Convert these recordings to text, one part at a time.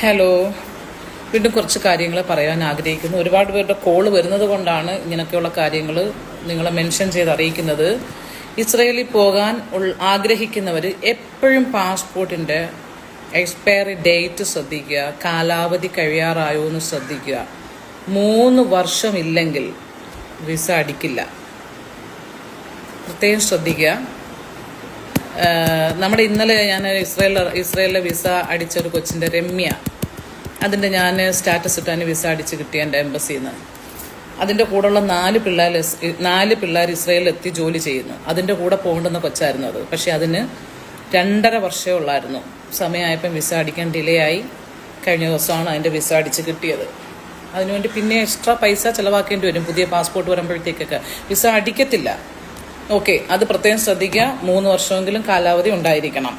Hello, വീണ്ടും കുറച്ച് കാര്യങ്ങൾ പറയാൻ ആഗ്രഹിക്കുന്നു. ഒരുപാട് പേരുടെ കോള് വരുന്നത് കൊണ്ടാണ് ഇങ്ങനെയൊക്കെയുള്ള കാര്യങ്ങൾ നിങ്ങളെ മെൻഷൻ ചെയ്ത് അറിയിക്കുന്നത്. ഇസ്രയേലിൽ പോകാൻ ആഗ്രഹിക്കുന്നവർ എപ്പോഴും പാസ്പോർട്ടിൻ്റെ എക്സ്പയറി ഡേറ്റ് ശ്രദ്ധിക്കുക, കാലാവധി കഴിയാറായോ എന്ന് ശ്രദ്ധിക്കുക. 3 വർഷമില്ലെങ്കിൽ വിസ അടിക്കില്ല, പ്രത്യേകം ശ്രദ്ധിക്കുക. നമ്മുടെ ഇന്നലെ ഞാൻ ഇസ്രയേലിലെ വിസ അടിച്ചൊരു കൊച്ചിൻ്റെ രമ്യ, അതിൻ്റെ ഞാൻ സ്റ്റാറ്റസ് ഇട്ടാൻ വിസ അടിച്ച് കിട്ടിയ എൻ്റെ എംബസിയിൽ നിന്ന്. അതിൻ്റെ കൂടെയുള്ള 4 പിള്ളേർ ഇസ്രയേലിൽ എത്തി ജോലി ചെയ്യുന്നു. അതിൻ്റെ കൂടെ പോകേണ്ടുന്ന കൊച്ചായിരുന്നു അത്. പക്ഷേ അതിന് 2.5 വർഷമേ ഉള്ളായിരുന്നു. സമയമായപ്പം വിസ അടിക്കാൻ ഡിലേ ആയി. കഴിഞ്ഞ ദിവസമാണ് അതിൻ്റെ വിസ അടിച്ച് കിട്ടിയത്. അതിനുവേണ്ടി പിന്നെ എക്സ്ട്രാ പൈസ ചിലവാക്കേണ്ടി വരും. പുതിയ പാസ്പോർട്ട് വരുമ്പോഴത്തേക്കൊക്കെ വിസ അടിക്കത്തില്ല. ഓക്കെ, അത് പ്രത്യേകം ശ്രദ്ധിക്കുക. 3 വർഷമെങ്കിലും കാലാവധി ഉണ്ടായിരിക്കണം.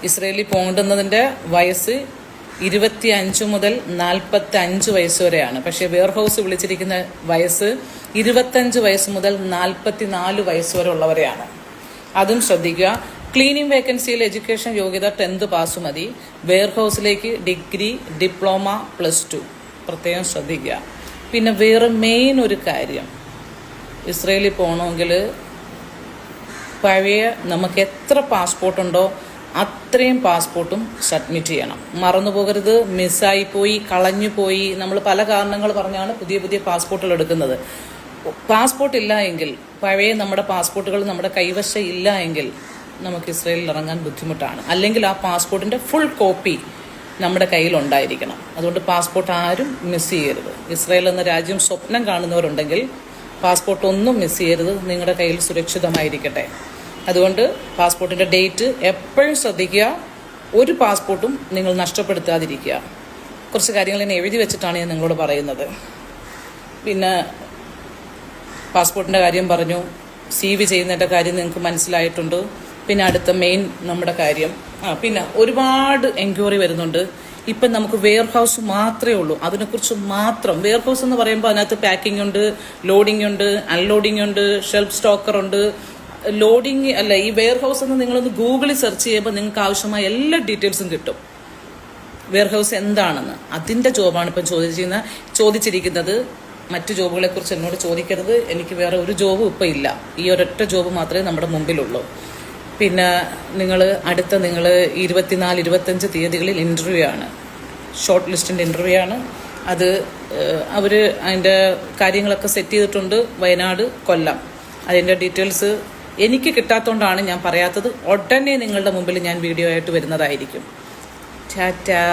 ഇസ്രയേലിൽ പോകേണ്ടുന്നതിൻ്റെ വയസ്സ് 25 മുതൽ 45 വയസ്സ് വരെയാണ്. പക്ഷേ വെയർ ഹൗസ് വിളിച്ചിരിക്കുന്ന വയസ്സ് 25 വയസ്സ് മുതൽ 44 വയസ്സ് വരെ ഉള്ളവരെയാണ്. അതും ശ്രദ്ധിക്കുക. ക്ലീനിങ് വേക്കൻസിയിൽ എഡ്യൂക്കേഷൻ യോഗ്യത 10th പാസ് മതി. വെയർ ഹൗസിലേക്ക് ഡിഗ്രി, ഡിപ്ലോമ, +2 പ്രത്യേകം ശ്രദ്ധിക്കുക. പിന്നെ വേറെ മെയിൻ ഒരു കാര്യം, ഇസ്രയേലിൽ പോകണമെങ്കിൽ പഴയ നമുക്ക് എത്ര പാസ്പോർട്ടുണ്ടോ അത്രയും പാസ്പോർട്ടും സബ്മിറ്റ് ചെയ്യണം. മറന്നു പോകരുത്. മിസ്സായിപ്പോയി, കളഞ്ഞു പോയി, നമ്മൾ പല കാരണങ്ങൾ പറഞ്ഞാണ് പുതിയ പാസ്പോർട്ടുകൾ എടുക്കുന്നത്. പാസ്പോർട്ട് ഇല്ല എങ്കിൽ, പഴയ നമ്മുടെ പാസ്പോർട്ടുകൾ നമ്മുടെ കൈവശം ഇല്ല എങ്കിൽ നമുക്ക് ഇസ്രയേലിൽ ഇറങ്ങാൻ ബുദ്ധിമുട്ടാണ്. അല്ലെങ്കിൽ ആ പാസ്പോർട്ടിൻ്റെ ഫുൾ കോപ്പി നമ്മുടെ കയ്യിലുണ്ടായിരിക്കണം. അതുകൊണ്ട് പാസ്പോർട്ട് ആരും മിസ് ചെയ്യരുത്. ഇസ്രയേൽ എന്ന രാജ്യം സ്വപ്നം കാണുന്നവരുണ്ടെങ്കിൽ പാസ്പോർട്ട് ഒന്നും മിസ് ചെയ്യരുത്. നിങ്ങളുടെ കയ്യിൽ സുരക്ഷിതമായിരിക്കട്ടെ. അതുകൊണ്ട് പാസ്പോർട്ടിൻ്റെ ഡേറ്റ് എപ്പോഴും ശ്രദ്ധിക്കുക. ഒരു പാസ്പോർട്ടും നിങ്ങൾ നഷ്ടപ്പെടുത്താതിരിക്കുക. കുറച്ച് കാര്യങ്ങൾ ഞാൻ എഴുതി വെച്ചിട്ടാണ് ഞാൻ നിങ്ങളോട് പറയുന്നത്. പിന്നെ പാസ്പോർട്ടിൻ്റെ കാര്യം പറഞ്ഞു, CV ചെയ്യുന്നതിൻ്റെ കാര്യം നിങ്ങൾക്ക് മനസ്സിലായിട്ടുണ്ട്. പിന്നെ അടുത്ത മെയിൻ നമ്മുടെ കാര്യം, പിന്നെ ഒരുപാട് എൻക്വയറി വരുന്നുണ്ട്. ഇപ്പം നമുക്ക് വെയർ ഹൗസ് മാത്രമേ ഉള്ളൂ. അതിനെക്കുറിച്ച് മാത്രം. വെയർ ഹൗസ് എന്ന് പറയുമ്പോൾ അതിനകത്ത് പാക്കിംഗ് ഉണ്ട്, ലോഡിംഗ് ഉണ്ട്, അൺലോഡിംഗ് ഉണ്ട്, ഷെൽഫ് സ്റ്റോക്കർ ഉണ്ട്. ലോഡിംഗ് അല്ല, ഈ വെയർ ഹൗസ് എന്ന് നിങ്ങളൊന്ന് ഗൂഗിളിൽ സെർച്ച് ചെയ്യുമ്പോൾ നിങ്ങൾക്ക് ആവശ്യമായ എല്ലാ ഡീറ്റെയിൽസും കിട്ടും. വെയർ ഹൗസ് എന്താണെന്ന് അതിൻ്റെ ജോബാണ് ഇപ്പം ചോദിച്ചിരിക്കുന്നത്. മറ്റു ജോബുകളെ കുറിച്ച് എന്നോട് ചോദിക്കരുത്. എനിക്ക് വേറെ ഒരു ജോബും ഇപ്പം ഇല്ല. ഈ ഒരൊറ്റ ജോബ് മാത്രമേ നമ്മുടെ മുമ്പിലുള്ളൂ. പിന്നെ നിങ്ങൾ 24-25 തീയതികളിൽ ഇൻ്റർവ്യൂ ആണ്, ഷോർട്ട് ലിസ്റ്റിൻ്റെ ഇൻ്റർവ്യൂ ആണ്. അത് അവർ അതിൻ്റെ കാര്യങ്ങളൊക്കെ സെറ്റ് ചെയ്തിട്ടുണ്ട്. വയനാട്, കൊല്ലം. അതിൻ്റെ ഡീറ്റെയിൽസ് എനിക്ക് കിട്ടാത്തതുകൊണ്ടാണ് ഞാൻ പറയാത്തത്. ഉടനെ നിങ്ങളുടെ മുമ്പിൽ ഞാൻ വീഡിയോ ആയിട്ട് വരുന്നതായിരിക്കും. ടാറ്റാ.